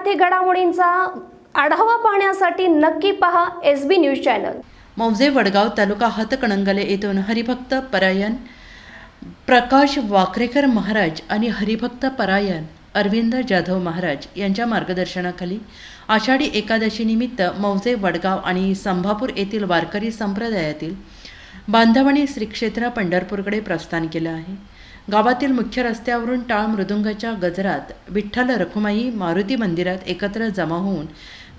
येथे घडामोडींचा आढावा पाहण्यासाठी नक्की पहा SB न्यूज चॅनल। मौजे वडगाव तालुका हातकणंगले येथून हरिभक्त परायण प्रकाश वाकरेकर महाराज आणि हरिभक्त परायण अरविंद जाधव महाराज यांच्या मार्गदर्शनाखाली आषाढी एकादशी निमित्त मौजे वडगाव आणि संभापूर येथील वारकरी संप्रदायातील बांधवांनी श्री क्षेत्र पंढरपूरकडे प्रस्थान केलं आहे। गावातील मुख्य रस्त्यावरून टाळ मृदुंगाच्या गजरात विठ्ठल रखुमाई मारुती मंदिरात एकत्र जमा होऊन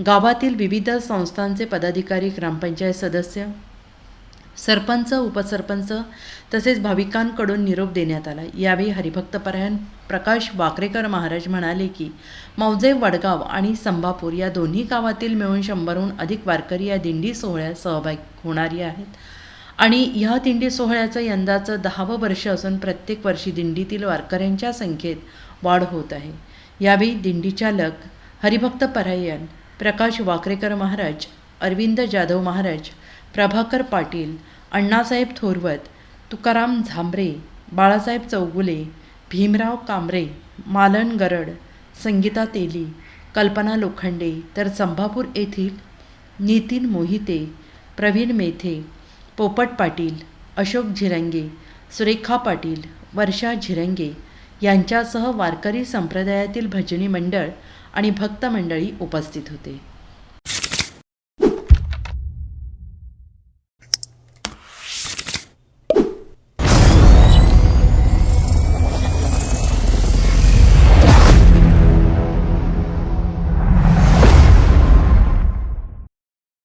गावातील विविध संस्थांचे पदाधिकारी, ग्रामपंचायत सदस्य, सरपंच, उपसरपंच तसेच भाविकांकडून निरोप देण्यात आला। यावेळी हरिभक्त परायण प्रकाश वाकरेकर महाराज म्हणाले की मौजे वडगाव आणि संभापूर या दोन्ही गावातील मिळून 100हून अधिक वारकरी या दिंडी सोहळ्यात सहभागी होणारी आहेत आणि या दिंडी सोहळ्याचं यंदाचं 10वं वर्ष असून प्रत्येक वर्षी दिंडीतील वारकऱ्यांच्या संख्येत वाढ होत आहे। यावेळी दिंडी चालक हरिभक्त परायण प्रकाश वाकरेकर महाराज, अरविंद जाधव महाराज, प्रभाकर पाटील, अण्णासाहेब थोरवत, तुकाराम झांबरे, बाळासाहेब चौगुले, भीमराव कांबरे, मालन गरड, संगीता तेली, कल्पना लोखंडे तर संभापूर येथील नितीन मोहिते, प्रवीण मेथे, पोपट पाटील, अशोक झिरंगे, सुरेखा पाटील, वर्षा झिरंगे यांच्यासह वारकरी संप्रदायातील भजनी मंडळ आणि भक्त मंडळी उपस्थित होते।